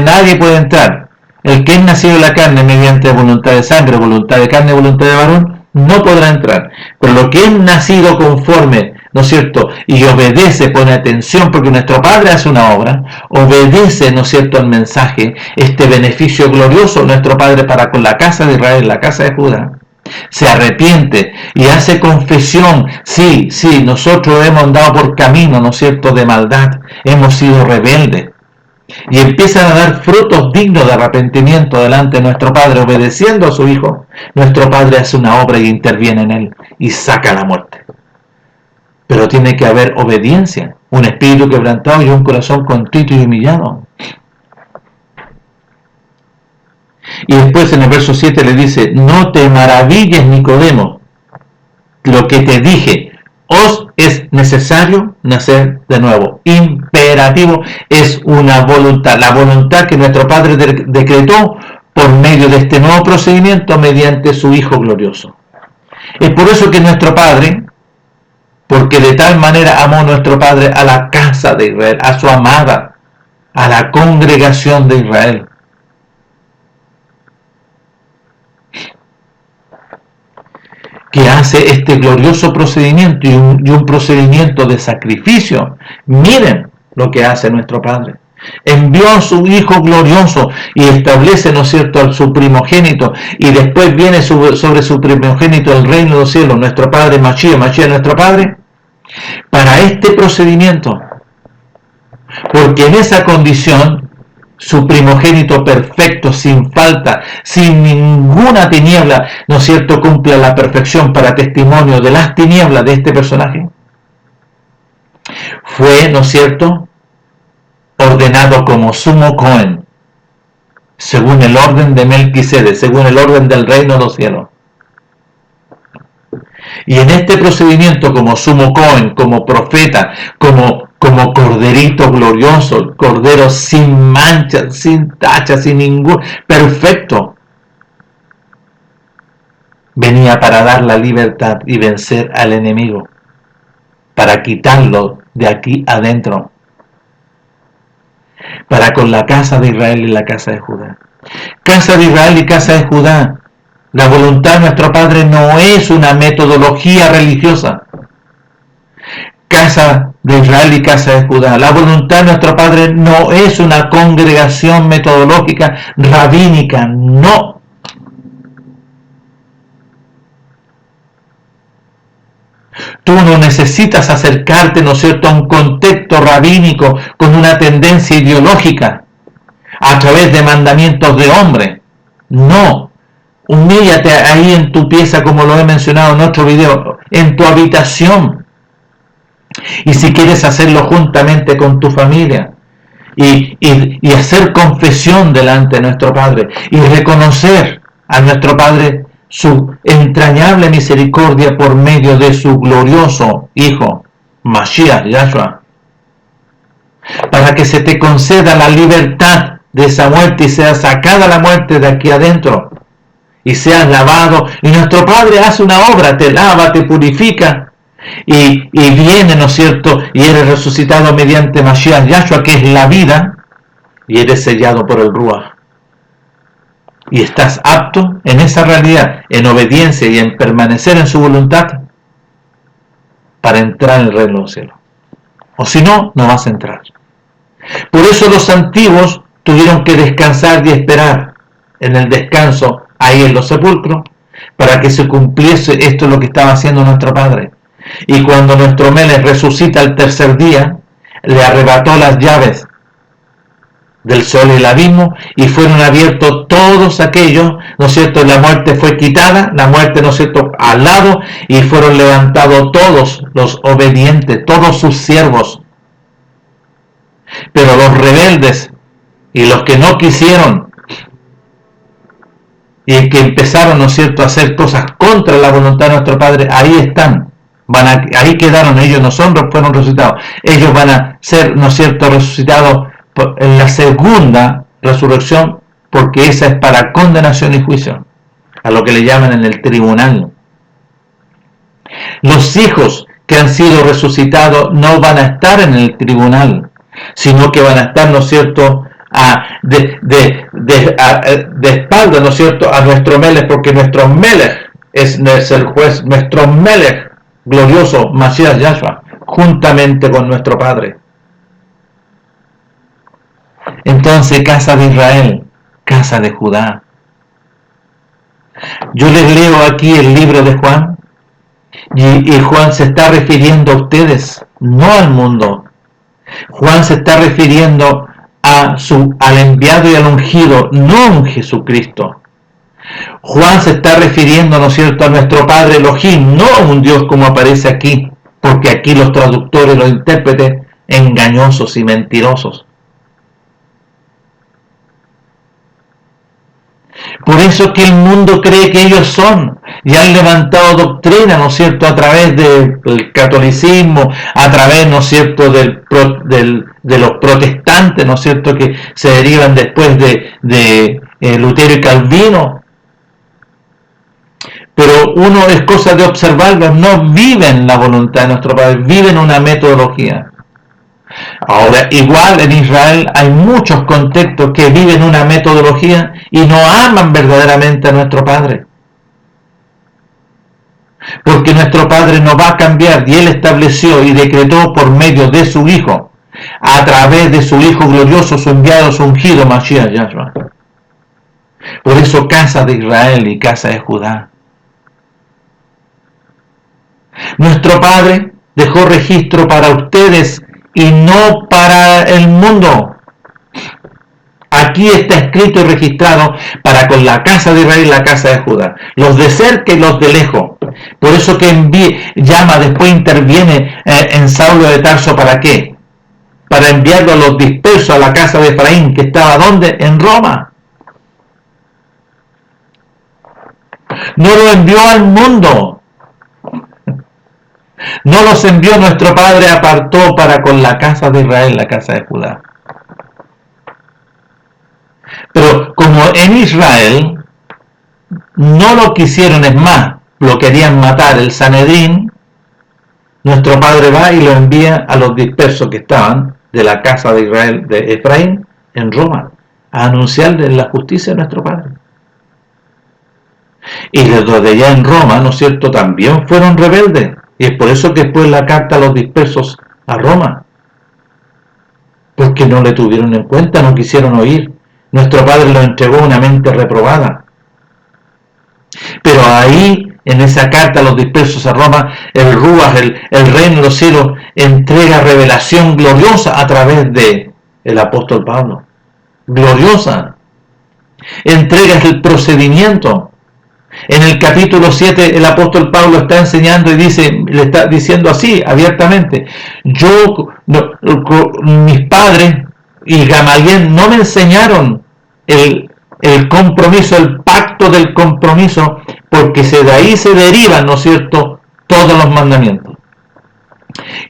nadie puede entrar. El que es nacido en la carne mediante voluntad de sangre, voluntad de carne, voluntad de varón, no podrá entrar. Pero lo que es nacido conforme, ¿no es cierto?, y obedece, pone atención, porque nuestro Padre hace una obra, obedece, ¿no es cierto?, al mensaje, este beneficio glorioso, nuestro Padre para con la casa de Israel, la casa de Judá, se arrepiente y hace confesión: sí, nosotros hemos andado por camino, ¿no es cierto?, de maldad, hemos sido rebeldes, y empiezan a dar frutos dignos de arrepentimiento delante de nuestro Padre, obedeciendo a su Hijo. Nuestro Padre hace una obra y interviene en él y saca la muerte. Pero tiene que haber obediencia, un espíritu quebrantado y un corazón contrito y humillado. Y después en el verso 7 le dice: no te maravilles, Nicodemo, lo que te dije, os es necesario nacer de nuevo. Imperativo, es una voluntad, la voluntad que nuestro Padre decretó por medio de este nuevo procedimiento mediante su Hijo glorioso. Es por eso que nuestro Padre, porque de tal manera amó nuestro Padre a la casa de Israel, a su amada, a la congregación de Israel, que hace este glorioso procedimiento y un procedimiento de sacrificio. Miren lo que hace nuestro Padre. Envió a su Hijo glorioso y establece, ¿no es cierto?, a su primogénito, y después viene sobre su primogénito el reino de los cielos, nuestro Padre Mashiach nuestro Padre, para este procedimiento, porque en esa condición su primogénito perfecto, sin falta, sin ninguna tiniebla, ¿no es cierto?, cumple a la perfección para testimonio de las tinieblas de este personaje. Fue, ¿no es cierto?, ordenado como sumo Cohen, según el orden de Melquisedec, según el orden del reino de los cielos. Y en este procedimiento, como sumo Cohen, como profeta, como corderito glorioso, cordero sin mancha, sin tacha, sin ningún, perfecto, venía para dar la libertad y vencer al enemigo, para quitarlo de aquí adentro, para con la casa de Israel y la casa de Judá. Casa de Israel y casa de Judá. La voluntad de nuestro Padre no es una metodología religiosa. Casa de Israel y casa de Judá. La voluntad de nuestro Padre no es una congregación metodológica rabínica, no. Tú no necesitas acercarte, ¿no es cierto?, a un contexto rabínico con una tendencia ideológica a través de mandamientos de hombre. No. Humíllate ahí en tu pieza, como lo he mencionado en otro video, en tu habitación. Y si quieres hacerlo juntamente con tu familia y hacer confesión delante de nuestro Padre y reconocer a nuestro Padre su entrañable misericordia por medio de su glorioso Hijo, Mashiach, Yahshua, para que se te conceda la libertad de esa muerte y sea sacada la muerte de aquí adentro y seas lavado, y nuestro Padre hace una obra, te lava, te purifica, y viene, ¿no es cierto?, y eres resucitado mediante Mashiach Yahshua, que es la vida, y eres sellado por el Ruach, y estás apto en esa realidad, en obediencia y en permanecer en su voluntad, para entrar en el reino de los cielos. o si no, no vas a entrar. Por eso los antiguos tuvieron que descansar y esperar en el descanso ahí en los sepulcros, para que se cumpliese esto lo que estaba haciendo nuestro Padre. Y cuando nuestro Melech resucita el tercer día, le arrebató las llaves del sol y el abismo, y fueron abiertos todos aquellos, ¿no es cierto? La muerte fue quitada, la muerte, ¿no es cierto?, al lado, y fueron levantados todos los obedientes, todos sus siervos. Pero los rebeldes y los que no quisieron y que empezaron, ¿no es cierto?, a hacer cosas contra la voluntad de nuestro Padre, ahí están, ahí quedaron, ellos no fueron resucitados, ellos van a ser, ¿no es cierto?, resucitados en la segunda resurrección, porque esa es para condenación y juicio, a lo que le llaman en el tribunal. Los hijos que han sido resucitados no van a estar en el tribunal, sino que van a estar, ¿no es cierto?, de espalda, ¿no es cierto?, a nuestro Melech, porque nuestro Melech es el juez, nuestro Melech glorioso, Mashiach Yahshua, juntamente con nuestro Padre. Entonces, casa de Israel, casa de Judá. Yo les leo aquí el libro de Juan, y Juan se está refiriendo a ustedes, no al mundo. Juan se está refiriendo al enviado y al ungido, no a Jesucristo. Juan se está refiriendo, ¿no es cierto?, a nuestro Padre Elohim, no a un Dios como aparece aquí, porque aquí los traductores, los intérpretes, engañosos y mentirosos. Por eso que el mundo cree que ellos son, y han levantado doctrina, ¿no es cierto?, a través del catolicismo, a través, ¿no es cierto?, de los protestantes, ¿no es cierto?, que se derivan después de Lutero y Calvino. Pero uno es cosa de observarlos, no viven la voluntad de nuestro Padre, viven una metodología. Ahora, igual en Israel hay muchos contextos que viven una metodología y no aman verdaderamente a nuestro Padre. Porque nuestro Padre no va a cambiar, y Él estableció y decretó por medio de su Hijo, a través de su Hijo glorioso, su enviado, su ungido, Mashiach Yahshua. Por eso, casa de Israel y casa de Judá. Nuestro Padre dejó registro para ustedes y no para el mundo. Aquí está escrito y registrado para con la casa de Israel y la casa de Judá, los de cerca y los de lejos. Por eso que llama, después interviene en Saulo de Tarso, ¿para qué? Para enviarlo a los dispersos a la casa de Efraín, que estaba ¿dónde? En Roma. No lo envió al mundo. No los envió, nuestro Padre apartó para con la casa de Israel, la casa de Judá. Pero como en Israel no lo quisieron, es más, lo querían matar el Sanedrín, nuestro Padre va y lo envía a los dispersos que estaban de la casa de Israel, de Efraín, en Roma, a anunciarles la justicia de nuestro Padre. Y desde allá en Roma, ¿no es cierto?, también fueron rebeldes. Y es por eso que después la carta a los dispersos a Roma, porque no le tuvieron en cuenta, no quisieron oír. Nuestro Padre lo entregó a una mente reprobada. Pero ahí, en esa carta a los dispersos a Roma, el Ruach, el reino de los cielos, entrega revelación gloriosa a través de el apóstol Pablo. Gloriosa. Entrega el procedimiento. En el capítulo 7 el apóstol Pablo está enseñando y le está diciendo así abiertamente: mis padres y Gamaliel no me enseñaron el compromiso, el pacto del compromiso, porque de ahí se derivan, ¿no es cierto?, todos los mandamientos.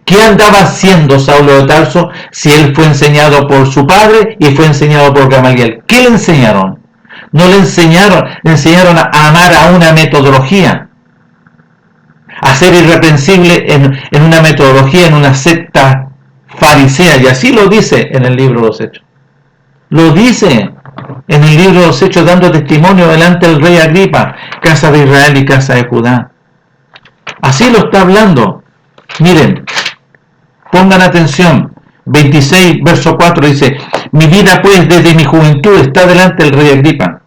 ¿Qué andaba haciendo Saulo de Tarso si él fue enseñado por su padre y fue enseñado por Gamaliel? ¿Qué le enseñaron? No le enseñaron a amar a una metodología, a ser irreprensible en una metodología, en una secta farisea, y así lo dice en el libro de los Hechos. Lo dice en el libro de los Hechos, dando testimonio delante del rey Agripa, casa de Israel y casa de Judá. Así lo está hablando. Miren, Pongan atención. 26, verso 4 dice: mi vida pues desde mi juventud está delante del rey Agripa,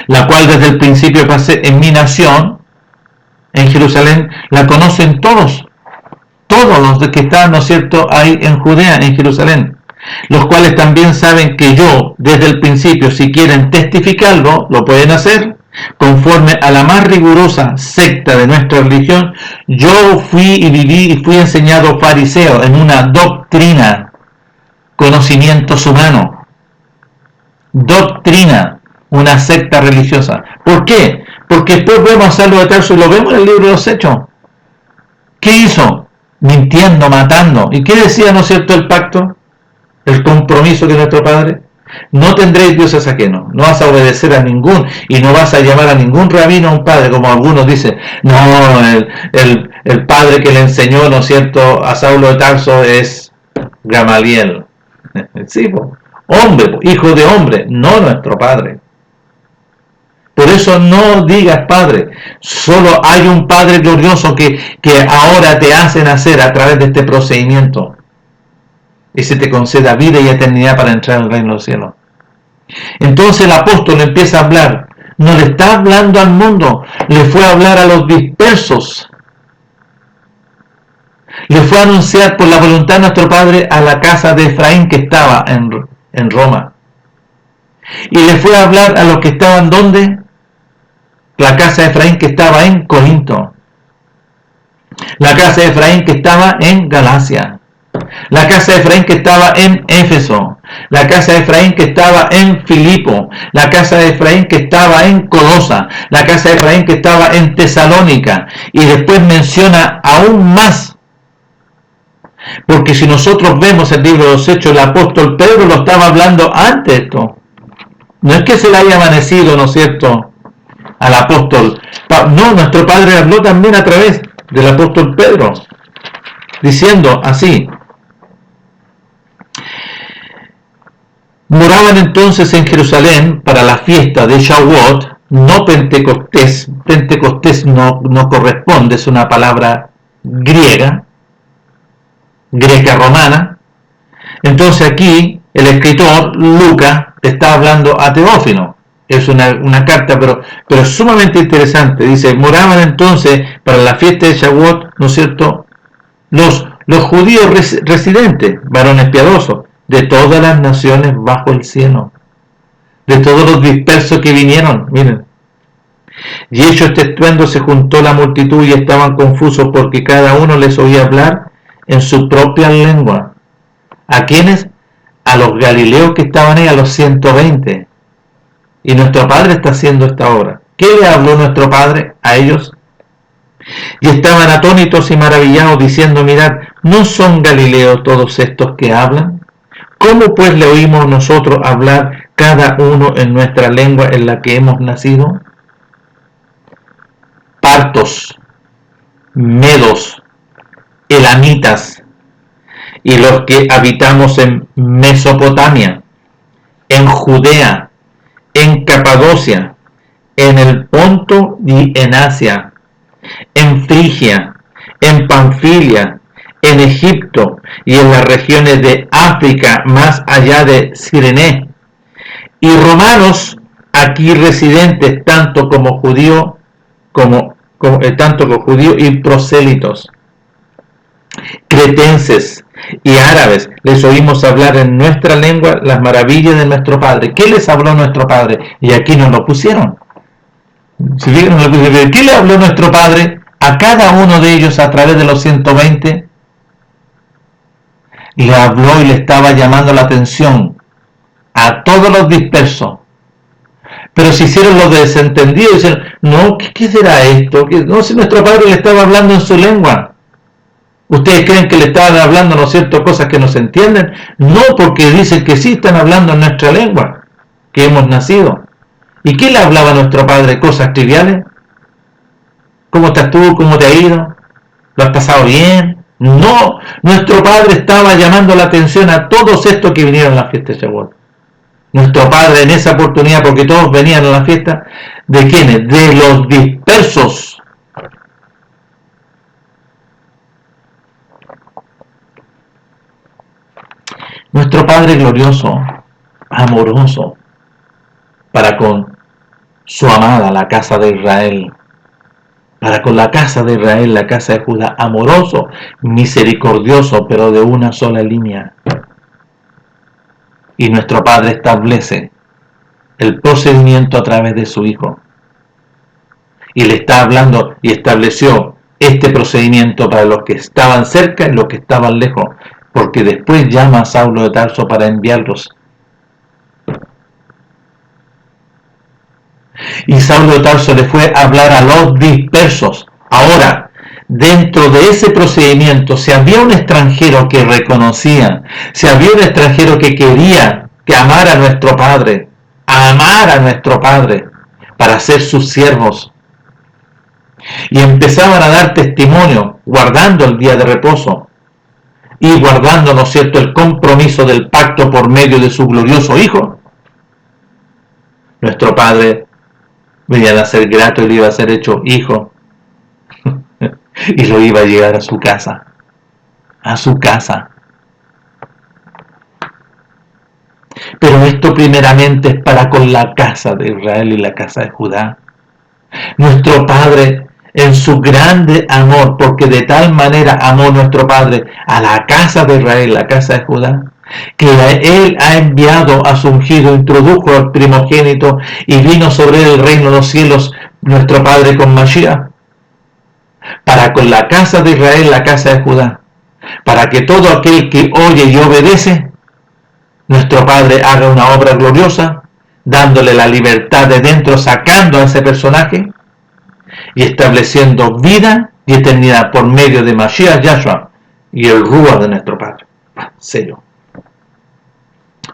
la cual desde el principio pasé en mi nación, en Jerusalén, la conocen todos los que están, ¿no es cierto?, ahí en Judea, en Jerusalén, los cuales también saben que yo, desde el principio, si quieren testificarlo, lo pueden hacer, conforme a la más rigurosa secta de nuestra religión. Yo fui y viví y fui enseñado fariseo en una doctrina, conocimientos humanos, doctrina, una secta religiosa. ¿Por qué? Porque después vemos a Saulo de Tarso y lo vemos en el libro de los Hechos. ¿Qué hizo? Mintiendo, matando. ¿Y qué decía, no es cierto, el pacto? El compromiso de nuestro Padre. No tendréis dioses ajenos, no vas a obedecer a ningún, y no vas a llamar a ningún rabino a un padre, como algunos dicen. No, el padre que le enseñó, ¿no es cierto?, a Saulo de Tarso es Gamaliel. Sí, hombre, hijo de hombre, no nuestro Padre. Por eso no digas Padre, solo hay un Padre glorioso que ahora te hace nacer a través de este procedimiento. Y se te conceda vida y eternidad para entrar al reino del cielo. Entonces el apóstol empieza a hablar. No le está hablando al mundo, le fue a hablar a los dispersos. Le fue a anunciar por la voluntad de nuestro Padre a la casa de Efraín que estaba en Roma. Y le fue a hablar a los que estaban, ¿dónde? La casa de Efraín que estaba en Corinto. La casa de Efraín que estaba en Galacia. La casa de Efraín que estaba en Éfeso, la casa de Efraín que estaba en Filipo, la casa de Efraín que estaba en Colosa, la casa de Efraín que estaba en Tesalónica, y después menciona aún más, porque si nosotros vemos el libro de los Hechos, el apóstol Pedro lo estaba hablando antes de esto. No es que se le haya amanecido, ¿no es cierto?, al apóstol. No, nuestro Padre habló también a través del apóstol Pedro, diciendo así: moraban entonces en Jerusalén para la fiesta de Shavuot, no Pentecostés. Pentecostés no corresponde, es una palabra griega romana. Entonces aquí el escritor Lucas está hablando a Teófilo. Es una carta, pero sumamente interesante. Dice: moraban entonces para la fiesta de Shavuot, ¿no es cierto?, los judíos residentes, varones piadosos, de todas las naciones bajo el cielo, de todos los dispersos que vinieron, miren. Y hecho este estruendo, se juntó la multitud y estaban confusos, porque cada uno les oía hablar en su propia lengua. ¿A quiénes? A los galileos que estaban ahí, a los 120. Y nuestro Padre está haciendo esta obra. ¿Qué le habló nuestro Padre a ellos? Y estaban atónitos y maravillados, diciendo: mirad, ¿no son galileos todos estos que hablan? ¿Cómo pues le oímos nosotros hablar cada uno en nuestra lengua en la que hemos nacido? Partos, medos, elamitas, y los que habitamos en Mesopotamia, en Judea, en Capadocia, en el Ponto y en Asia, en Frigia, en Panfilia, en Egipto y en las regiones de África más allá de Cirene, y romanos aquí residentes, tanto como judíos y prosélitos, cretenses y árabes, les oímos hablar en nuestra lengua las maravillas de nuestro Padre. ¿Qué les habló nuestro Padre? Y aquí nos lo pusieron. ¿Qué le habló nuestro Padre a cada uno de ellos a través de los 120? Le habló y le estaba llamando la atención a todos los dispersos. Pero se hicieron los desentendidos y dicen: no, ¿qué será esto? No, si nuestro Padre le estaba hablando en su lengua. ¿Ustedes creen que le estaban hablando, no es cierto, cosas que no se entienden? No, porque dicen que sí están hablando en nuestra lengua, que hemos nacido. ¿Y qué le hablaba a nuestro Padre? ¿Cosas triviales? ¿Cómo estás tú? ¿Cómo te ha ido? ¿Lo has pasado bien? No, nuestro Padre estaba llamando la atención a todos estos que vinieron a la fiesta de Shavuot. Nuestro Padre en esa oportunidad, porque todos venían a la fiesta, ¿de quiénes? De los dispersos. nuestro Padre glorioso, amoroso, para con su amada, la casa de Israel, para con la casa de Israel, la casa de Judá, amoroso, misericordioso, pero de una sola línea. Y nuestro Padre establece el procedimiento a través de su Hijo. Y le está hablando y estableció este procedimiento para los que estaban cerca y los que estaban lejos, porque después llama a Saulo de Tarso para enviarlos. Y Saulo de Tarso le fue a hablar a los dispersos. Ahora, dentro de ese procedimiento, si había un extranjero que reconocía, si había un extranjero que quería que amara a nuestro Padre, para ser sus siervos, y empezaban a dar testimonio, guardando el día de reposo, y guardando, ¿no es cierto?, el compromiso del pacto por medio de su glorioso Hijo, nuestro Padre venía a ser grato y le iba a ser hecho hijo y lo iba a llevar a su casa, pero esto primeramente es para con la casa de Israel y la casa de Judá. Nuestro Padre, en su grande amor, porque de tal manera amó nuestro Padre a la casa de Israel, la casa de Judá, que Él ha enviado a su ungido, introdujo al primogénito y vino sobre él el reino de los cielos, nuestro Padre con Mashiach, para con la casa de Israel, la casa de Judá, para que todo aquel que oye y obedece, nuestro Padre haga una obra gloriosa, dándole la libertad de dentro, sacando a ese personaje y estableciendo vida y eternidad por medio de Mashiach Yahshua y el Ruach de nuestro Padre. Serio.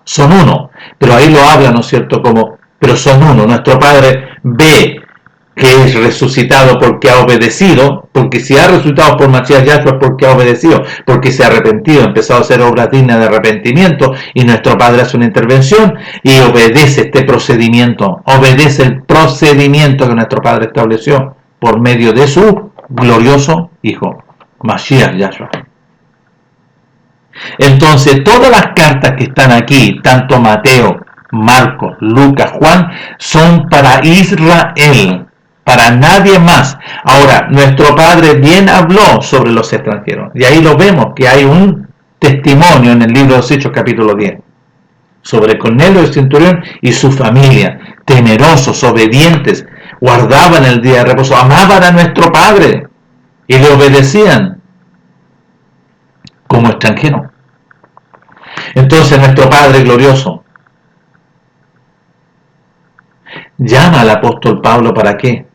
Son uno, pero ahí lo habla, ¿no es cierto?, pero son uno. Nuestro Padre ve que es resucitado porque ha obedecido, porque si ha resucitado por Mashiach Yahshua es porque ha obedecido, porque se ha arrepentido, ha empezado a hacer obras dignas de arrepentimiento, y nuestro Padre hace una intervención y obedece este procedimiento, obedece el procedimiento que nuestro Padre estableció por medio de su glorioso Hijo, Mashiach Yahshua. Entonces, todas las cartas que están aquí, tanto Mateo, Marcos, Lucas, Juan, son para Israel, para nadie más. Ahora, nuestro Padre bien habló sobre los extranjeros, y ahí lo vemos, que hay un testimonio en el libro de los Hechos, capítulo 10, sobre Cornelio el centurión y su familia, temerosos, obedientes, guardaban el día de reposo, amaban a nuestro Padre, y le obedecían como extranjero. Entonces nuestro Padre glorioso llama al apóstol Pablo, ¿para qué?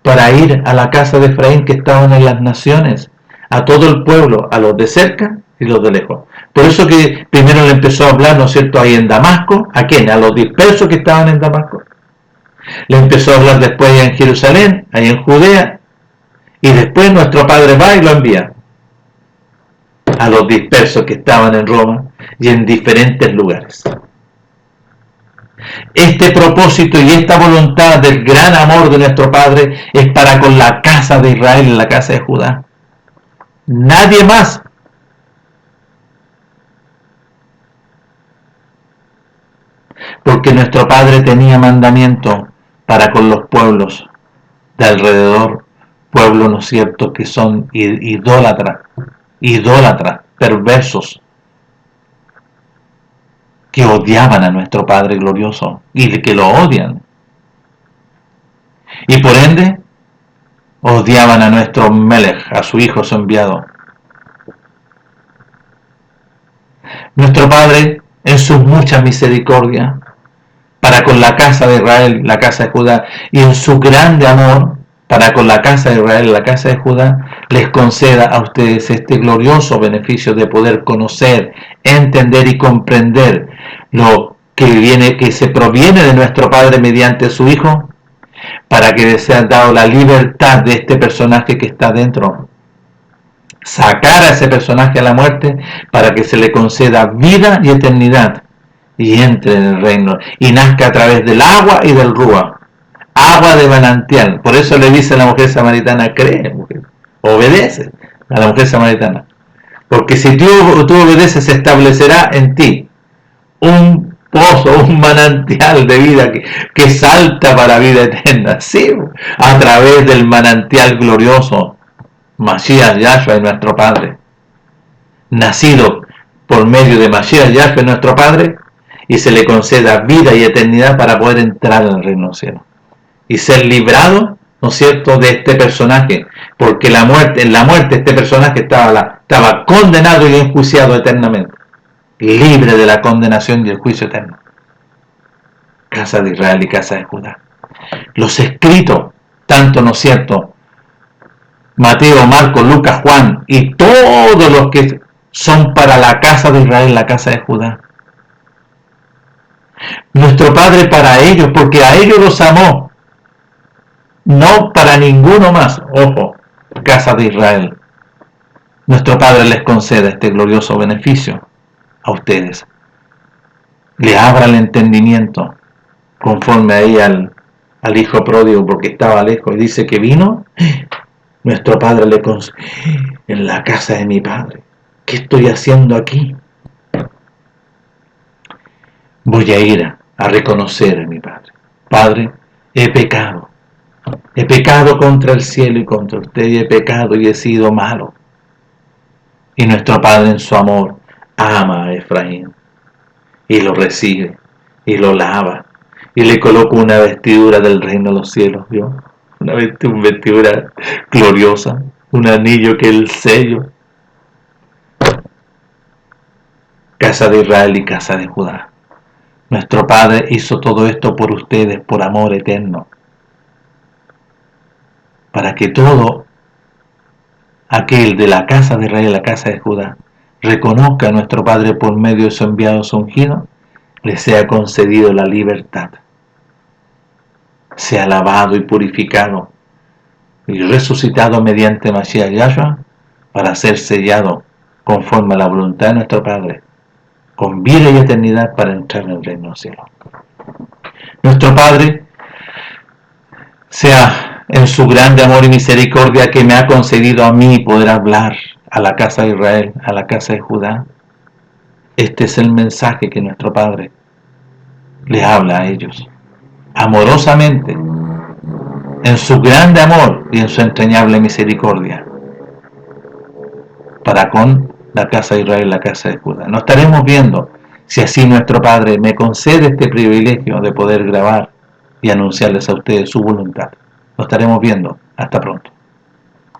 Para ir a la casa de Efraín que estaban en las naciones, a todo el pueblo, a los de cerca y los de lejos. Por eso que primero le empezó a hablar, ¿no es cierto?, ahí en Damasco. ¿A quién? A los dispersos que estaban en Damasco. Le empezó a hablar después en Jerusalén, ahí en Judea, y después nuestro Padre va y lo envía a los dispersos que estaban en Roma y en diferentes lugares. Este propósito y esta voluntad del gran amor de nuestro Padre es para con la casa de Israel y la casa de Judá. Nadie más. Porque nuestro Padre tenía mandamiento para con los pueblos de alrededor, pueblos, ¿no es cierto?, que son idólatras, perversos, que odiaban a nuestro Padre glorioso y que lo odian. Y por ende, odiaban a nuestro Melech, a su Hijo, su enviado. Nuestro Padre, en su mucha misericordia, para con la casa de Israel, la casa de Judá, y en su grande amor, para con la casa de Israel, la casa de Judá, les conceda a ustedes este glorioso beneficio de poder conocer, entender y comprender lo que se proviene de nuestro Padre mediante su Hijo, para que les sea dado la libertad de este personaje que está dentro, sacar a ese personaje a la muerte, para que se le conceda vida y eternidad, y entre en el reino, y nazca a través del agua y del Ruach, agua de manantial. Por eso le dice a la mujer samaritana, cree, mujer, obedece a la mujer samaritana. Porque si tú obedeces, se establecerá en ti un pozo, un manantial de vida que salta para vida eterna. Sí, a través del manantial glorioso, Mashiach Yahshua y nuestro Padre. Nacido por medio de Mashiach Yahshua nuestro Padre, y se le conceda vida y eternidad para poder entrar en el reino del cielo y ser librado, ¿no es cierto?, de este personaje, porque en la muerte este personaje estaba condenado y enjuiciado eternamente, libre de la condenación y el juicio eterno. Casa de Israel y casa de Judá. Los escritos, tanto, ¿no es cierto?, Mateo, Marcos, Lucas, Juan y todos los que son para la casa de Israel, la casa de Judá. Nuestro Padre para ellos, porque a ellos los amó, no para ninguno más. Ojo, casa de Israel. Nuestro Padre les concede este glorioso beneficio a ustedes. Le abra el entendimiento, conforme ahí al hijo pródigo, porque estaba lejos, y dice que vino. Nuestro Padre le concede: en la casa de mi Padre, ¿qué estoy haciendo aquí? Voy a ir a reconocer a mi Padre. Padre, he pecado contra el cielo y contra usted, y he pecado y he sido malo. Y nuestro Padre en su amor ama a Efraín y lo recibe y lo lava y le coloca una vestidura del reino de los cielos, ¿vio? Una vestidura gloriosa, un anillo que es el sello. Casa de Israel y casa de Judá. Nuestro Padre hizo todo esto por ustedes, por amor eterno, para que todo aquel de la casa de Israel y la casa de Judá reconozca a nuestro Padre por medio de su enviado ungido, le sea concedido la libertad, sea lavado y purificado y resucitado mediante Mashiach Yahshua para ser sellado conforme a la voluntad de nuestro Padre, con vida y eternidad para entrar en el reino del cielo. Nuestro Padre sea en su grande amor y misericordia que me ha concedido a mí poder hablar a la casa de Israel, a la casa de Judá. Este es el mensaje que nuestro Padre le habla a ellos, amorosamente, en su grande amor y en su entrañable misericordia, para con la casa de Israel y la casa de Judá. Nos estaremos viendo, si así nuestro Padre me concede este privilegio de poder grabar y anunciarles a ustedes su voluntad. Nos estaremos viendo. Hasta pronto.